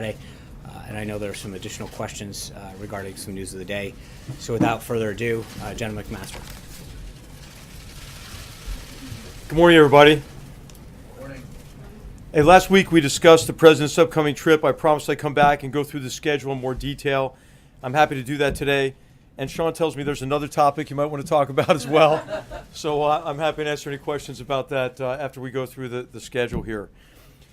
And I know there are some additional questions regarding some news of the day. So without further ado, General McMaster. Good morning, everybody. Good morning. Hey, last week we discussed the President's upcoming trip. I promised I'd come back and go through the schedule in more detail. I'm happy to do that today. And Sean tells me there's another topic you might want to talk about as well. So I'm happy to answer any questions about that after we go through the schedule here.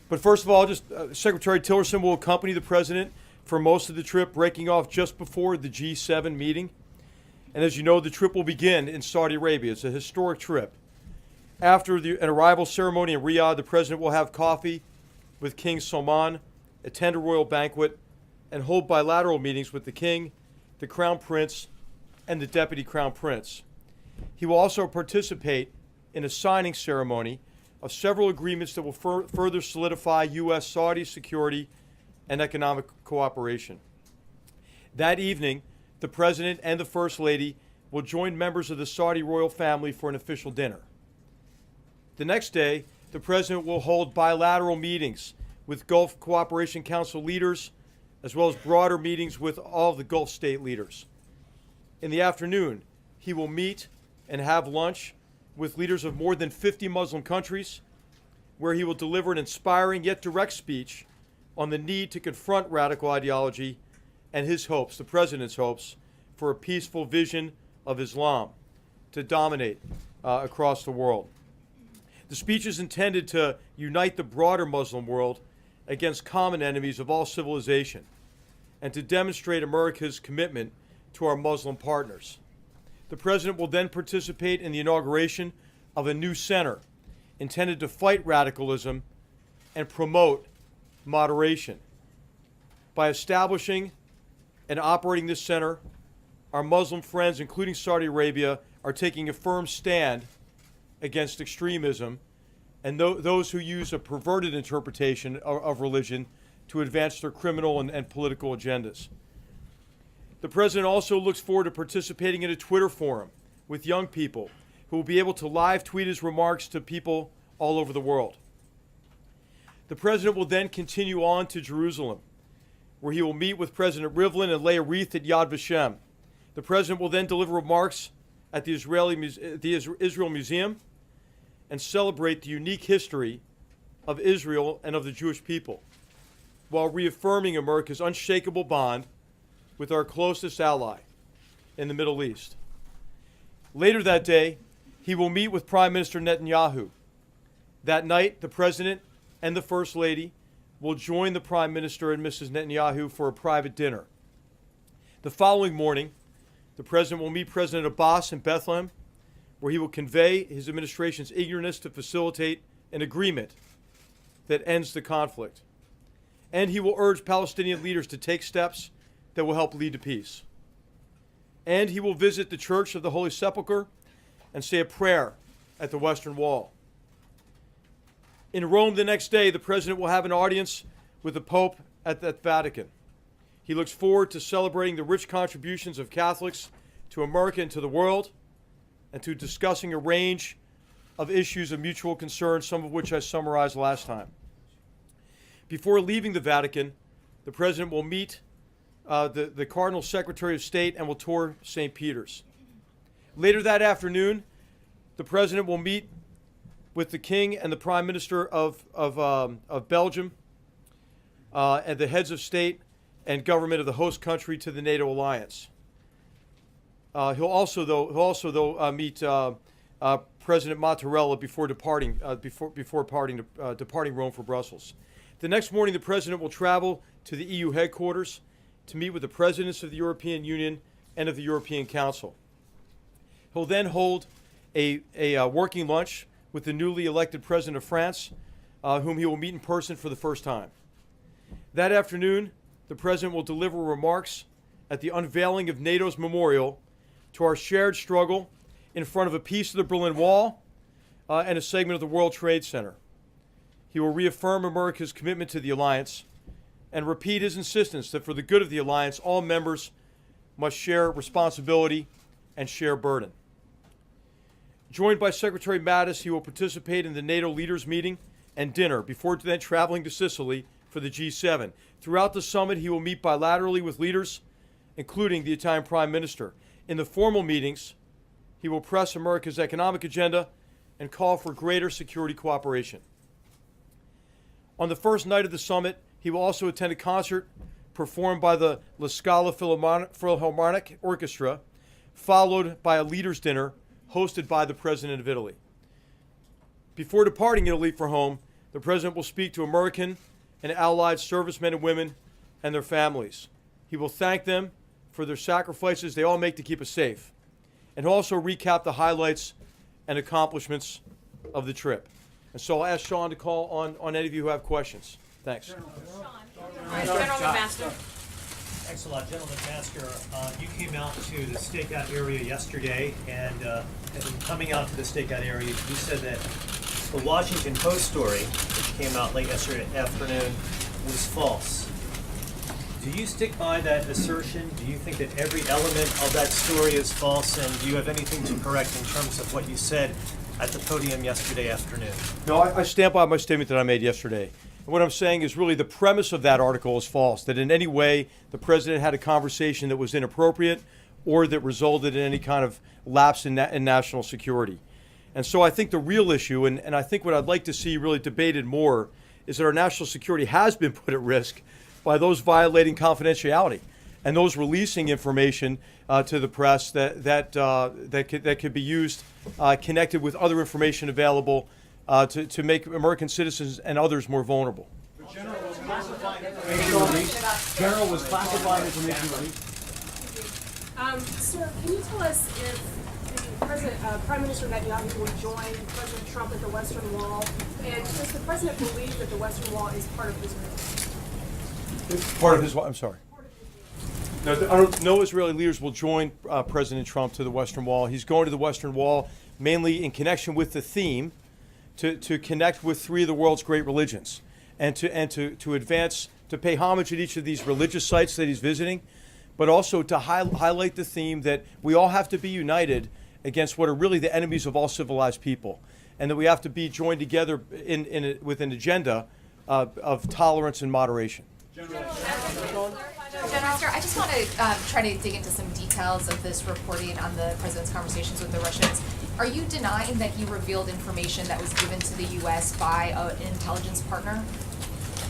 But first of all, Secretary Tillerson will accompany the President for most of the trip, breaking off just before the G7 meeting. And as you know, the trip will begin in Saudi Arabia. It's a historic trip. After an arrival ceremony in Riyadh, the President will have coffee with King Salman, attend a royal banquet, and hold bilateral meetings with the King, the Crown Prince, and the Deputy Crown Prince. He will also participate in a signing ceremony of several agreements that will further solidify U.S.-Saudi security and economic cooperation. That evening, the President and the First Lady will join members of the Saudi royal family for an official dinner. The next day, the President will hold bilateral meetings with Gulf Cooperation Council leaders, as well as broader meetings with all of the Gulf state leaders. In the afternoon, he will meet and have lunch with leaders of more than 50 Muslim countries, where he will deliver an inspiring yet direct speech on the need to confront radical ideology and his hopes, the President's hopes, for a peaceful vision of Islam to dominate across the world. The speech is intended to unite the broader Muslim world against common enemies of all civilization and to demonstrate America's commitment to our Muslim partners. The President will then participate in the inauguration of a new center intended to fight radicalism and promote moderation. By establishing and operating this center, our Muslim friends, including Saudi Arabia, are taking a firm stand against extremism and those who use a perverted interpretation of religion to advance their criminal and political agendas. The President also looks forward to participating in a Twitter forum with young people who will be able to live tweet his remarks to people all over the world. The President will then continue on to Jerusalem, where he will meet with President Rivlin and lay a wreath at Yad Vashem. The President will then deliver remarks at the Israel Museum and celebrate the unique history of Israel and of the Jewish people, while reaffirming America's unshakable bond with our closest ally in the Middle East. Later that day, he will meet with Prime Minister Netanyahu. That night, the President and the First Lady will join the Prime Minister and Mrs. Netanyahu for a private dinner. The following morning, the President will meet President Abbas in Bethlehem, where he will convey his administration's eagerness to facilitate an agreement that ends the conflict. And he will urge Palestinian leaders to take steps that will help lead to peace. And he will visit the Church of the Holy Sepulchre and say a prayer at the Western Wall. In Rome the next day, the President will have an audience with the Pope at the Vatican. He looks forward to celebrating the rich contributions of Catholics to America and to the world, and to discussing a range of issues of mutual concern, some of which I summarized last time. Before leaving the Vatican, the President will meet the Cardinal Secretary of State and will tour St. Peter's. Later that afternoon, the President will meet with the King and the Prime Minister of Belgium and the heads of state and government of the host country to the NATO alliance. He'll also meet President Mattarella before departing Rome for Brussels. The next morning, the President will travel to the EU headquarters to meet with the presidents of the European Union and of the European Council. He'll then hold a working lunch with the newly elected President of France, whom he will meet in person for the first time. That afternoon, the President will deliver remarks at the unveiling of NATO's memorial to our shared struggle in front of a piece of the Berlin Wall and a segment of the World Trade Center. He will reaffirm America's commitment to the alliance and repeat his insistence that for the good of the alliance, all members must share responsibility and share burden. Joined by Secretary Mattis, he will participate in the NATO leaders meeting and dinner before then traveling to Sicily for for the G7. Throughout the summit, he will meet bilaterally with leaders, including the Italian Prime Minister. In the formal meetings, he will press America's economic agenda and call for greater security cooperation. On the first night of the summit, he will also attend a concert performed by the La Scala Philharmonic Orchestra, followed by a leaders' dinner hosted by the President of Italy. Before departing Italy for home, the President will speak to American and Allied servicemen and women and their families. He will thank them for their sacrifices they all make to keep us safe, and he'll also recap the highlights and accomplishments of the trip. And so I'll ask Sean to call on any of you who have questions. Thanks. General McMaster. Thanks a lot, General McMaster. You came out to the stakeout area yesterday, and coming out to the stakeout area, you said that the Washington Post story, which came out late yesterday afternoon, was false. Do you stick by that assertion? Do you think that every element of that story is false, and do you have anything to correct in terms of what you said at the podium yesterday afternoon? No, I stand by my statement that I made yesterday. And what I'm saying is really the premise of that article is false, that in any way the President had a conversation that was inappropriate or that resulted in any kind of lapse in national security. And so I think the real issue, and I think what I'd like to see really debated more, is that our national security has been put at risk by those violating confidentiality and those releasing information to the press that could be used connected with other information available to make American citizens and others more vulnerable. General was classified information released. Sir, can you tell us if the Prime Minister Netanyahu will join President Trump at the Western Wall? And does the President believe that the Western Wall is part of Israel? Part of his what? I'm sorry. No Israeli leaders will join President Trump to the Western Wall. He's going to the Western Wall mainly in connection with the theme to connect with three of the world's great religions and to advance, to pay homage at each of these religious sites that he's visiting, but also to highlight the theme that we all have to be united against what are really the enemies of all civilized people, and that we have to be joined together with an agenda of tolerance and moderation. General, I just want to try to dig into some details of this reporting on the President's conversations with the Russians. Are you denying that he revealed information that was given to the U.S. by an intelligence partner?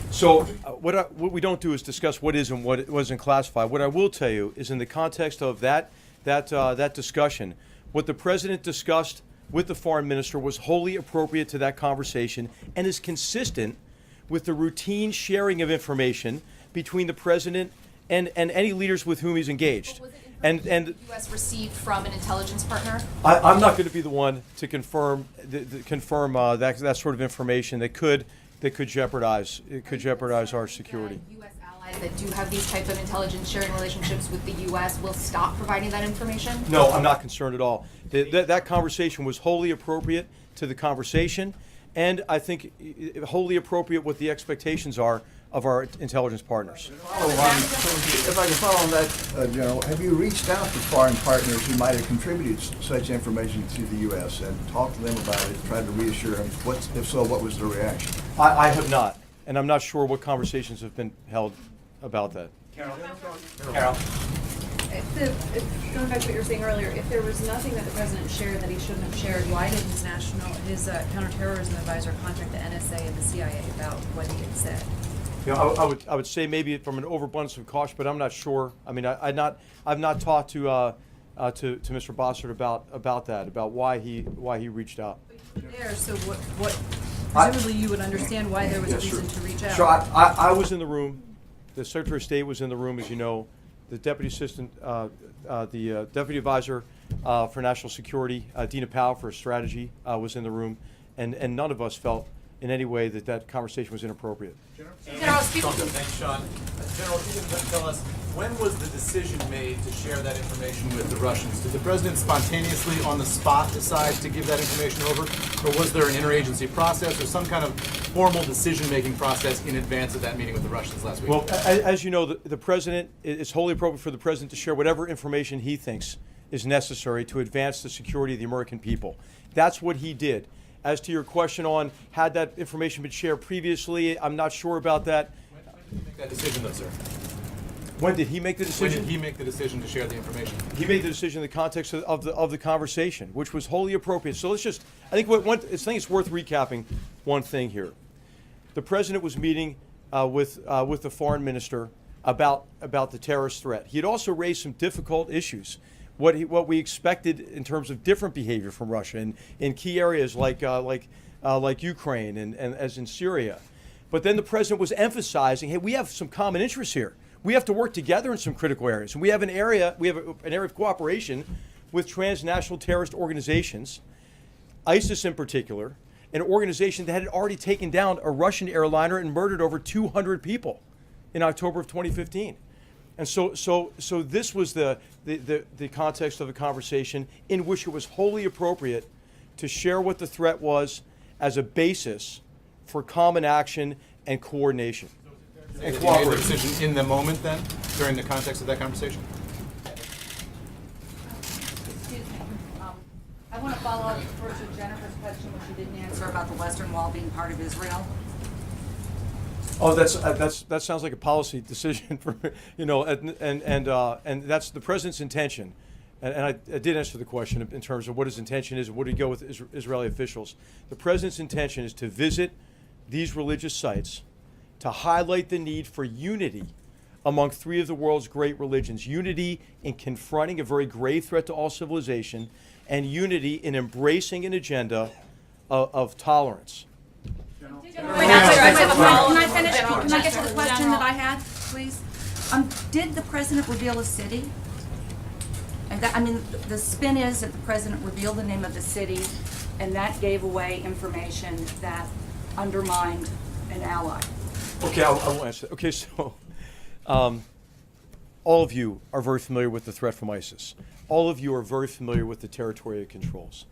So what we don't do is discuss what is and what wasn't classified. What I will tell you is in the context of that discussion, what the President discussed with the Foreign Minister was wholly appropriate to that conversation and is consistent with the routine sharing of information between the President and any leaders with whom he's engaged. Was it And the U.S. received from an intelligence partner? I'm not going to be the one to confirm that sort of information that could jeopardize our security. U.S. allies that do have these type of intelligence sharing relationships with the U.S. will stop providing that information? No, I'm not concerned at all. That conversation was wholly appropriate to the conversation, and I think wholly appropriate what the expectations are of our intelligence partners. If I can follow on that, General, have you reached out to foreign partners who might have contributed such information to the U.S. and talked to them about it, tried to reassure them? If so, what was their reaction? I have not, and I'm not sure what conversations have been held about that. Carol. Going back to what you were saying earlier, if there was nothing that the president shared that he shouldn't have shared, why did his counterterrorism advisor contact the NSA and the CIA about what he had said? You know, I would say maybe from an overabundance of caution, but I'm not sure. I mean, I've not talked to Mr. Bossert about why he reached out. There, so what? Presumably, you would understand why there was a reason to reach out. So I was in the room. The Secretary of State was in the room, as you know. The Deputy Assistant, the Deputy Advisor for National Security, Dina Powell for Strategy, was in the room, and none of us felt in any way that conversation was inappropriate. Thanks, Sean. General, if you can tell us, when was the decision made to share that information with the Russians? Did the President spontaneously, on the spot, decide to give that information over? Or was there an interagency process or some kind of formal decision-making process in advance of that meeting with the Russians last week? Well, as you know, the President, it's wholly appropriate for the President to share whatever information he thinks is necessary to advance the security of the American people. That's what he did. As to your question on had that information been shared previously, I'm not sure about that. Make that decision, though, sir. When did he make the When decision? did he make the decision to share the information? He made the decision in the context of the conversation, which was wholly appropriate. So let's just, I think it's worth recapping one thing here. The president was meeting with the foreign minister about the terrorist threat. He had also raised some difficult issues, what we expected in terms of different behavior from Russia in key areas like Ukraine and as in Syria. But then the president was emphasizing, hey, we have some common interests here. We have to work together in some critical areas. And we have an area of cooperation with transnational terrorist organizations, ISIS in particular, an organization that had already taken down a Russian airliner and murdered over 200 people in October of 2015. And so this was the context of a conversation in which it was wholly appropriate to share what the threat was as a basis for common action and coordination. And Did you make the cooperation. decision in the moment then, during the context of that conversation? Excuse me. I want to follow up first with Jennifer's question, which you didn't answer about the Western Wall being part of Israel. Oh, that sounds like a policy decision for, and that's the president's intention. And I did answer the question in terms of what his intention is and what did he go with Israeli officials. The president's intention is to visit these religious sites to highlight the need for unity among three of the world's great religions. Unity in confronting a very grave threat to all civilization, and unity in embracing an agenda of tolerance. Can I finish? Can I get to the question that I had, please? Did the president reveal a city? And the spin is that the president revealed the name of the city, and that gave away information that undermined an ally. Okay, I will answer that. Okay, so all of you are very familiar with the threat from ISIS. All of you are very familiar with the territory it controls.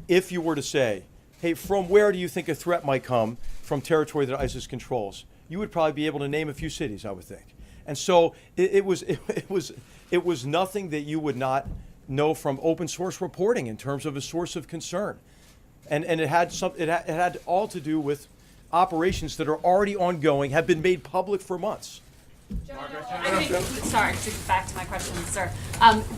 If you were to say, hey, from where do you think a threat might come from territory that ISIS controls, you would probably be able to name a few cities, I would think. And so it was nothing that you would not know from open source reporting in terms of a source of concern. And it had all to do with operations that are already ongoing, have been made public for months. I think, sorry, to get back to my question, sir.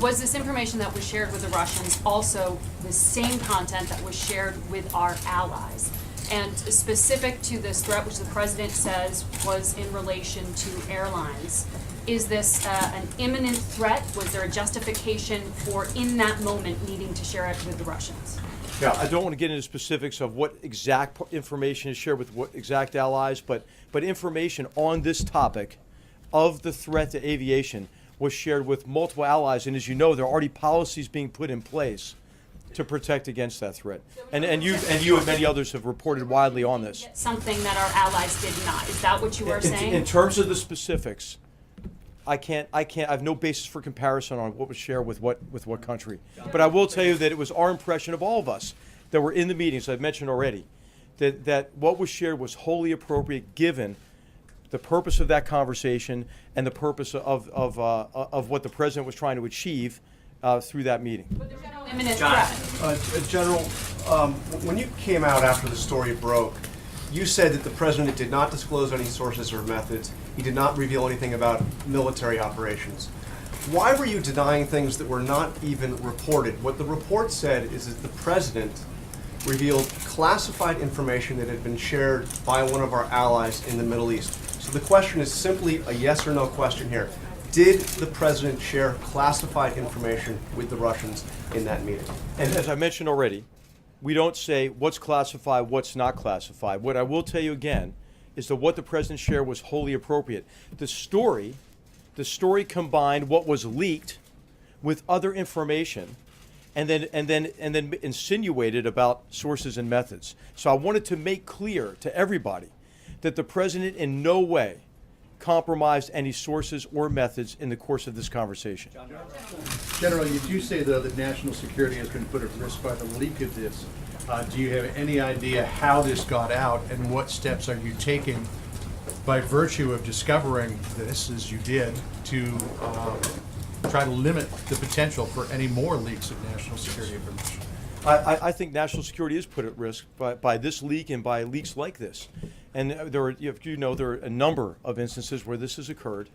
Was this information that was shared with the Russians also the same content that was shared with our allies? And specific to this threat, which the president says was in relation to airlines, is this an imminent threat? Was there a justification for, in that moment, needing to share it with the Russians? Yeah, I don't want to get into specifics of what exact information is shared with what exact allies, but information on this topic of the threat to aviation was shared with multiple allies. And as you know, there are already policies being put in place to protect against that threat. And you and many others have reported widely on this. Something that our allies did not. Is that what you were saying? In terms of the specifics, I have no basis for comparison on what was shared with what country. But I will tell you that it was our impression of all of us that were in the meetings, I've mentioned already, that what was shared was wholly appropriate given the purpose of that conversation and the purpose of what the president was trying to achieve through that meeting. But there's no imminent threat. General, when you came out after the story broke, you said that the president did not disclose any sources or methods. He did not reveal anything about military operations. Why were you denying things that were not even reported? What the report said is that the president revealed classified information that had been shared by one of our allies in the Middle East. So the question is simply a yes or no question here. Did the president share classified information with the Russians in that meeting? And as I mentioned already, we don't say what's classified, what's not classified. What I will tell you again is that what the president shared was wholly appropriate. The story combined what was leaked with other information and then insinuated about sources and methods. So I wanted to make clear to everybody that the president in no way compromised any sources or methods in the course of this conversation. General, you do say, though, that national security has been put at risk by the leak of this. Do you have any idea how this got out, and what steps are you taking by virtue of discovering this, as you did, to try to limit the potential for any more leaks of national security information? I think national security is put at risk by this leak and by leaks like this. And there are a number of instances where this has occurred.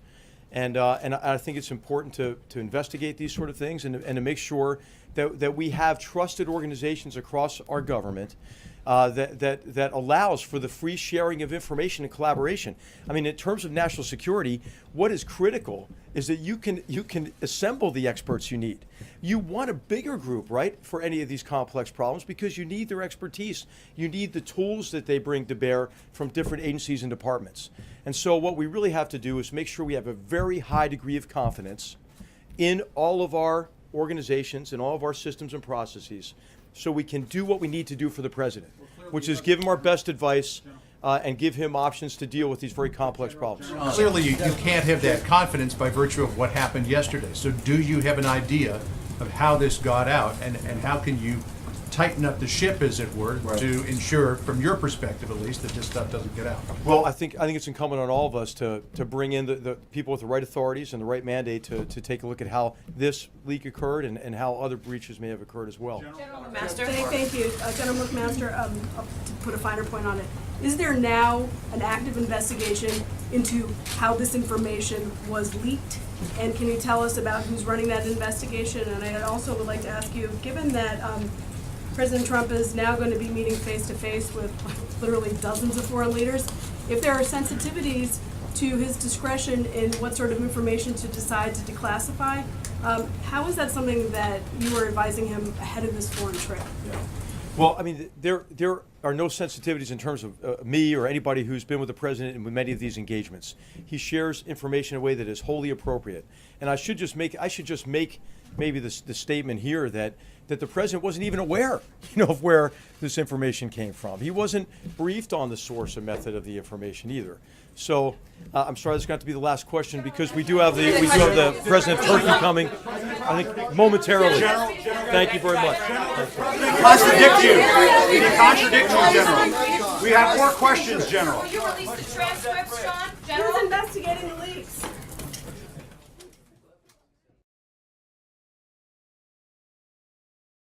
And I think it's important to investigate these sort of things and to make sure that we have trusted organizations across our government that allows for the free sharing of information and collaboration. I mean, in terms of national security, what is critical is that you can assemble the experts you need. You want a bigger group, right, for any of these complex problems because you need their expertise. You need the tools that they bring to bear from different agencies and departments. And so what we really have to do is make sure we have a very high degree of confidence in all of our organizations and all of our systems and processes so we can do what we need to do for the president, which is give him our best advice and give him options to deal with these very complex problems. Clearly, you can't have that confidence by virtue of what happened yesterday. So do you have an idea of how this got out, and how can you tighten up the ship, as it were, to ensure, from your perspective at least, that this stuff doesn't get out? Well, I think it's incumbent on all of us to bring in the people with the right authorities and the right mandate to take a look at how this leak occurred and how other breaches may have occurred as well. Thank you. General McMaster, to put a finer point on it, is there now an active investigation into how this information was leaked? And can you tell us about who's running that investigation? And I also would like to ask you, given that President Trump is now going to be meeting face-to-face with literally dozens of foreign leaders, if there are sensitivities to his discretion in what sort of information to decide to declassify, how is that something that you were advising him ahead of this foreign trip? Well, I mean, there are no sensitivities in terms of me or anybody who's been with the president in many of these engagements. He shares information in a way that is wholly appropriate. And I should just make maybe the statement here that the president wasn't even aware, of where this information came from. He wasn't briefed on the source and method of the information either. So I'm sorry, this is going to be the last question because we do have the president of Turkey coming, I think momentarily. Thank you very much. Contradict you. We contradict you, General. We have more questions, General. Will you release the transcripts, Sean? Who's investigating the leaks?